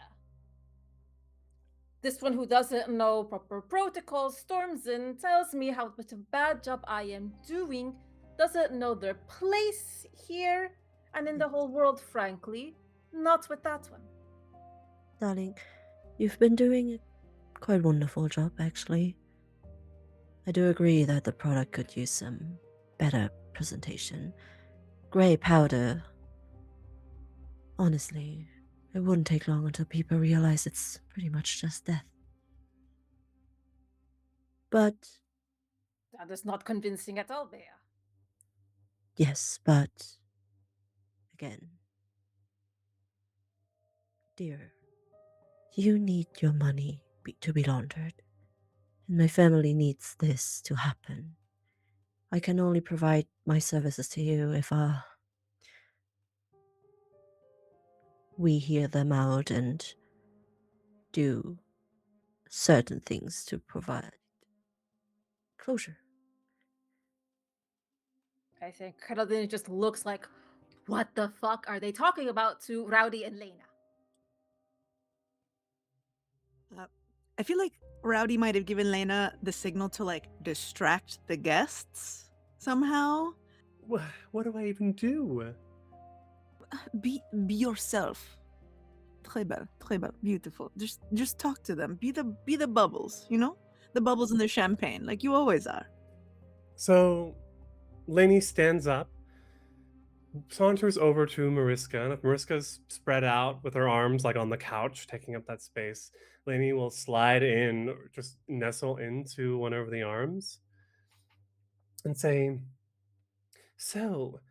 This one who doesn't know proper protocols storms in, tells me how much a bad job I am doing, doesn't know their place here and in the whole world, frankly. Not with that one. Darling, you've been doing a quite wonderful job, actually. I do agree that the product could use some better presentation. Grey powder. Honestly, it wouldn't take long until people realize it's pretty much just death. But That is not convincing at all, Bea. yes, but again, dear, you need your money to be laundered, and my family needs this to happen. I can only provide my services to you if we hear them out and do certain things to provide closure. I think Carolina just looks like, what the fuck are they talking about to Rowdy and Lena? I feel like Rowdy might have given Lena the signal to like distract the guests somehow. What do I even do? Be yourself. Très belle, beautiful. Just talk to them. Be the bubbles, you know? The bubbles in the champagne, like you always are. So, Leni stands up, saunters over to Mariska, and if Mariska's spread out with her arms like on the couch, taking up that space, Leni will slide in, or just nestle into one of the arms, and say, "So,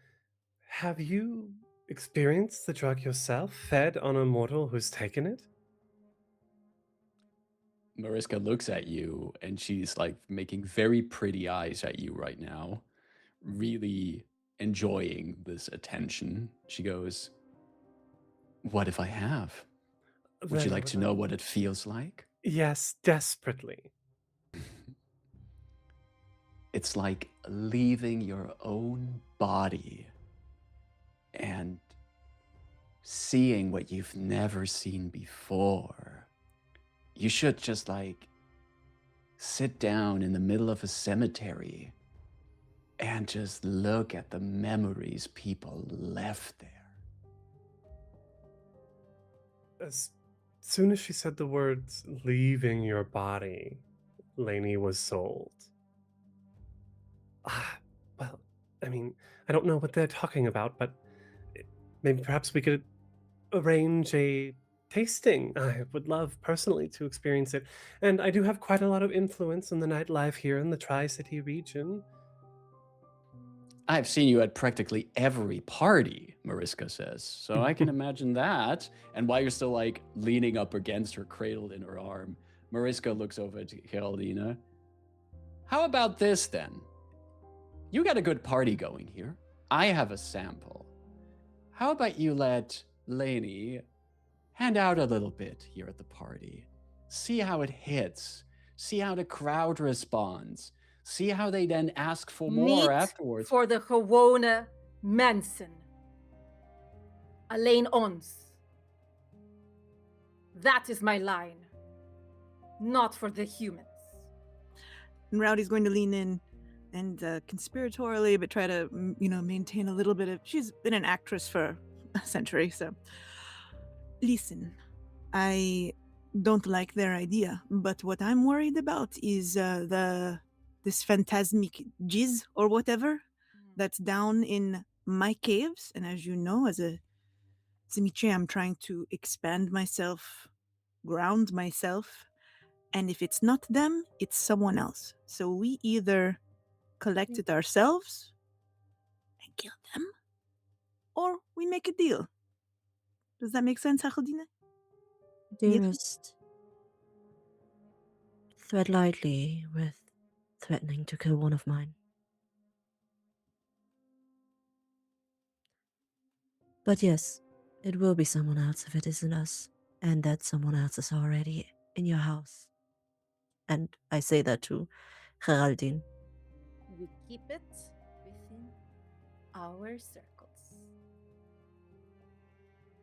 have you experienced the drug yourself, fed on a mortal who's taken it?" Mariska looks at you and she's like making very pretty eyes at you right now, really enjoying this attention. She goes, "What if I have? Would Then you I like to know what it feels like?" Yes, desperately. It's like leaving your own body and seeing what you've never seen before. You should just like sit down in the middle of a cemetery and just look at the memories people left there. As soon as she said the words leaving your body, Leni was sold. Well, I mean, I don't know what they're talking about, but maybe perhaps we could arrange a tasting. I would love personally to experience it. And I do have quite a lot of influence in the nightlife here in the Tri-City region. I've seen you at practically every party, Mariska says, so I can imagine that. And while you're still like leaning up against her, cradled in her arm, Mariska looks over to Carolina. How about this then? You got a good party going here. I have a sample. How about you let Leni hand out a little bit here at the party? See how it hits. See how the crowd responds. See how they then ask for more Niet afterwards. voor de gewone mensen. Alleen ons. That is my line. Not for the humans. And Rowdy's going to lean in and conspiratorially, but try to, maintain a little bit of. She's been an actress for a century, so. Listen, I don't like their idea, but what I'm worried about is this phantasmic jizz or whatever that's down in my caves. And as you know, as a Simiche, I'm trying to expand myself, ground myself. And if it's not them, it's someone else. So we either collect it ourselves and kill them, or we make a deal. Does that make sense, Hachaldine? Dearest, tread lightly with threatening to kill one of mine. But yes, it will be someone else if it isn't us, and that someone else is already in your house. And I say that to Geraldine. We keep it within our circles.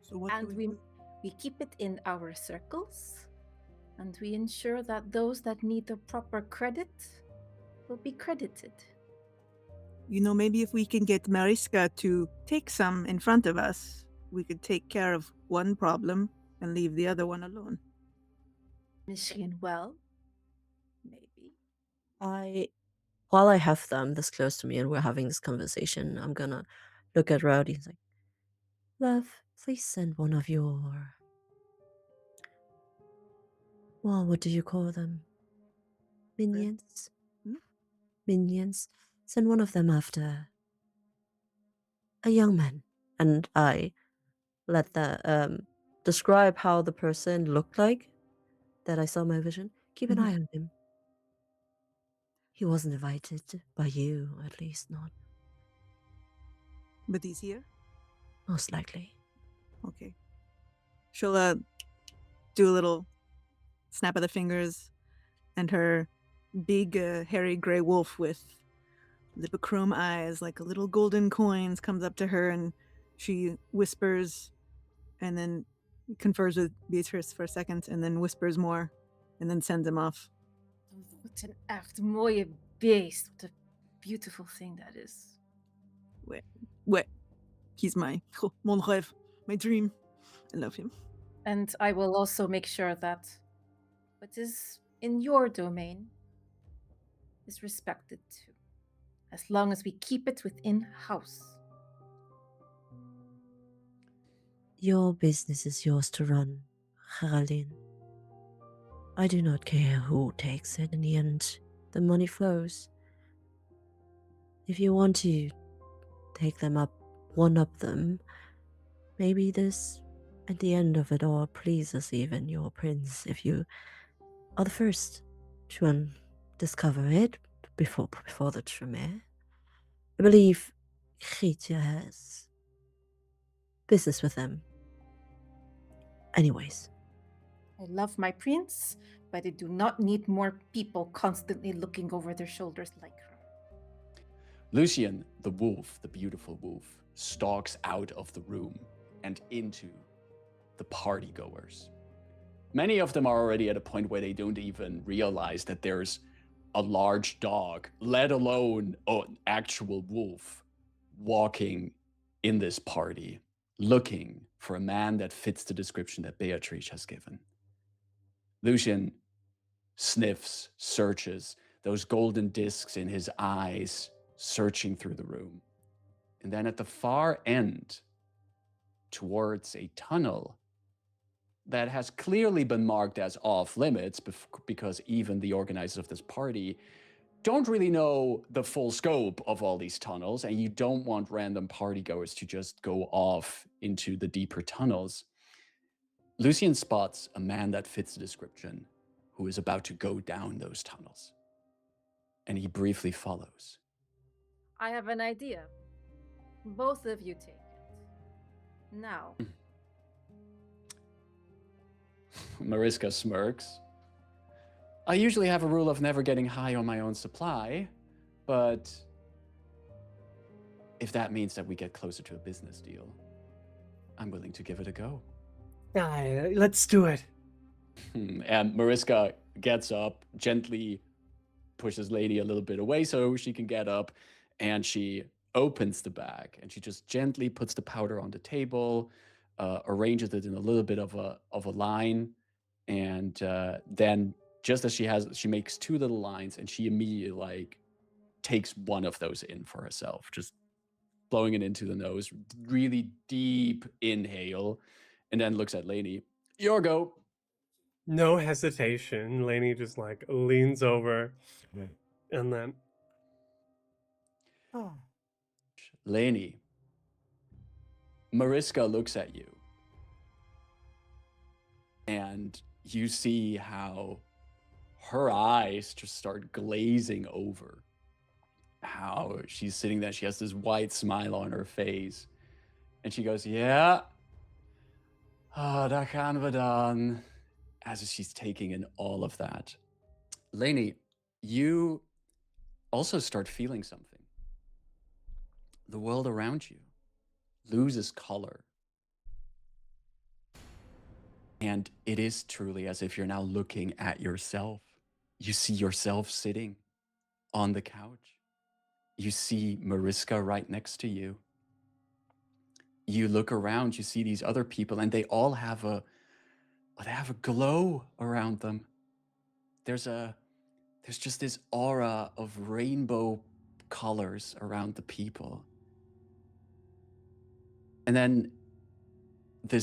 So what And do we do? we keep it in our circles, and we ensure that those that need the proper credit will be credited. Maybe if we can get Mariska to take some in front of us, we could take care of one problem and leave the other one alone. Misschien wel. Maybe. While I have them this close to me and we're having this conversation, I'm gonna look at Rowdy and say, love, please send one of your... Well, what do you call them? Minions? Hmm? Minions. Send one of them after a young man. And I let the describe how the person looked like that I saw in my vision. Keep an eye on him. He wasn't invited by you, at least not. But he's here? Most likely. Okay. She'll do a little snap of the fingers, and her big, hairy gray wolf with lipochrome eyes like little golden coins comes up to her, and she whispers and then confers with Beatrice for a second and then whispers more and then sends him off. Wat een echt mooie beest. What a beautiful thing that is. Wait. He's mon rêve, my dream. I love him. And I will also make sure that what is in your domain is respected too, as long as we keep it within house. Your business is yours to run, Geraldine. I do not care who takes it in the end. The money flows. If you want to take them up, one-up them, maybe this, at the end of it all, pleases even your prince if you are the first to discover it before the Tremere. I believe Chrifu has business with them. Anyways. I love my prince, but I do not need more people constantly looking over their shoulders like her. Lucian, the wolf, the beautiful wolf, stalks out of the room and into the partygoers. Many of them are already at a point where they don't even realize that there's a large dog, let alone an actual wolf, walking in this party, looking for a man that fits the description that Beatrice has given. Lucian sniffs, searches, those golden discs in his eyes, searching through the room. And then at the far end, towards a tunnel that has clearly been marked as off limits because even the organizers of this party don't really know the full scope of all these tunnels, and you don't want random partygoers to just go off into the deeper tunnels. Lucian spots a man that fits the description who is about to go down those tunnels. and he briefly follows. I have an idea. Both of you take it. Now. Mariska smirks. I usually have a rule of never getting high on my own supply, but if that means that we get closer to a business deal, I'm willing to give it a go. Aye, let's do it. And Mariska gets up, gently pushes Leni a little bit away so she can get up, and she opens the bag and she just gently puts the powder on the table, arranges it in a little bit of a line, and then just as she makes two little lines, and she immediately like takes one of those in for herself, just blowing it into the nose, really deep inhale, and then looks at Leni. Your go. No hesitation. Leni just like leans over and then. Oh. Leni. Mariska looks at you. And you see how her eyes just start glazing over. How she's sitting there, she has this wide smile on her face. And she goes, yeah. Dat gaan we dan. As she's taking in all of that. Leni, you also start feeling something. The world around you loses color. And it is truly as if you're now looking at yourself. You see yourself sitting on the couch. You see Mariska right next to you. You look around, you see these other people, and they all have a glow around them. There's just this aura of rainbow colors around the people. And then the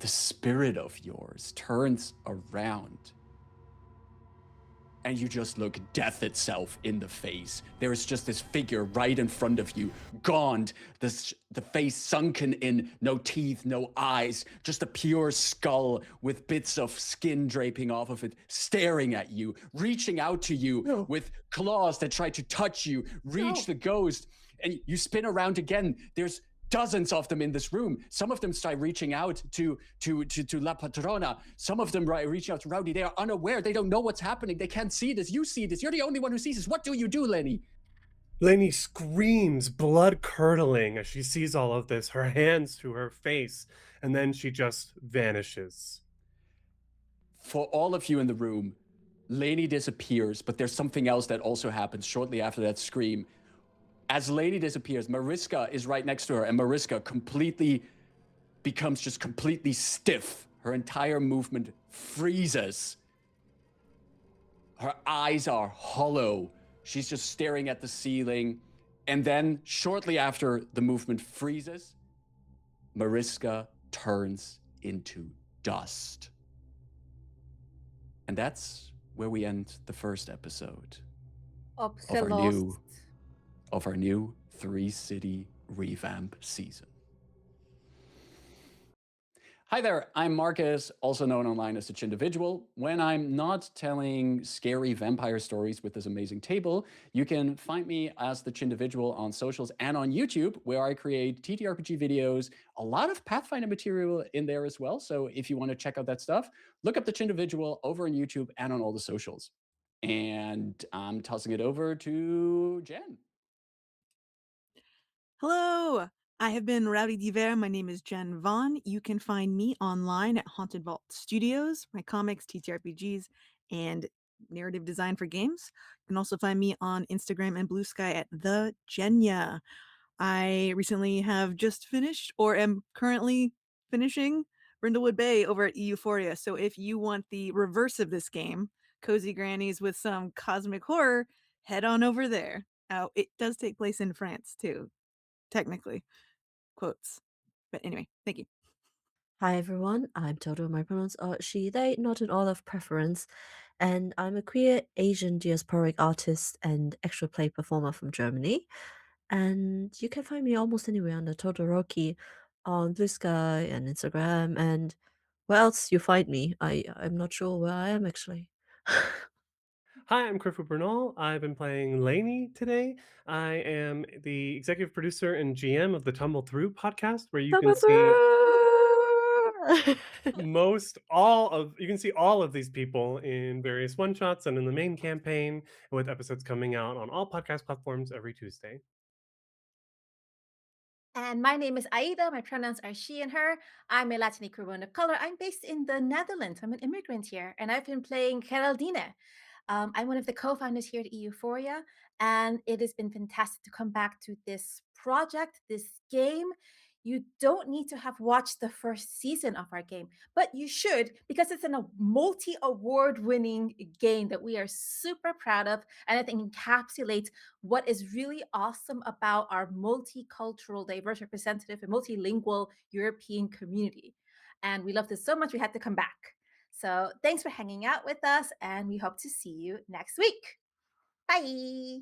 spirit of yours turns around, and you just look death itself in the face. There is just this figure right in front of you, gaunt, the face sunken in, no teeth, no eyes, just a pure skull with bits of skin draping off of it, staring at you, reaching out to you with claws that try to touch you, reach the ghost, and you spin around again. There's dozens of them in this room. Some of them start reaching out to La Patrona. Some of them reaching out to Rowdy. They are unaware. They don't know what's happening. They can't see this. You see this. You're the only one who sees this. What do you do, Leni? Leni screams, blood curdling, as she sees all of this, her hands to her face, and then she just vanishes. For all of you in the room, Leni disappears, but there's something else that also happens shortly after that scream. As Leni disappears, Mariska is right next to her, and Mariska becomes just completely stiff. Her entire movement freezes. Her eyes are hollow. She's just staring at the ceiling. And then, shortly after the movement freezes, Mariska turns into dust. And that's where we end the first episode of our new 3-city revamp season. Hi there, I'm Markus, also known online as the Chindividual. When I'm not telling scary vampire stories with this amazing table, you can find me as the Chindividual on socials and on YouTube, where I create TTRPG videos, a lot of Pathfinder material in there as well. So if you want to check out that stuff, look up the Chindividual over on YouTube and on all the socials. And I'm tossing it over to Jen. Hello, I have been Rowdy Diver. My name is Jen Vaughn. You can find me online at Haunted Vault Studios, my comics, TTRPGs, and narrative design for games. You can also find me on Instagram and Blue Sky at The Jenya. I recently have just finished or am currently finishing Brindlewood Bay over at Euphoria. So if you want the reverse of this game, cozy grannies with some cosmic horror, head on over there. Oh, it does take place in France too. Technically, quotes. But anyway, thank you. Hi everyone, I'm Toto. My pronouns are she, they, not an all of preference. And I'm a queer Asian diasporic artist and extra play performer from Germany. And you can find me almost anywhere under Todoroki on Blue Sky and Instagram. And where else you find me? I'm not sure where I am actually. Hi, I'm Chrifu Bernal. I've been playing Leni today. I am the executive producer and GM of the Tumble Through podcast, where you can see all of these people in various one shots and in the main campaign, with episodes coming out on all podcast platforms every Tuesday. And my name is Aida. My pronouns are she and her. I'm a Latinic woman of color. I'm based in the Netherlands. I'm an immigrant here, and I've been playing Geraldine. I'm one of the co-founders here at Euphoria, and it has been fantastic to come back to this project, this game. You don't need to have watched the first season of our game, but you should, because it's a multi-award winning game that we are super proud of, and I think encapsulates what is really awesome about our multicultural, diverse, representative, and multilingual European community. And we love this so much, we had to come back. So thanks for hanging out with us, and we hope to see you next week. Bye.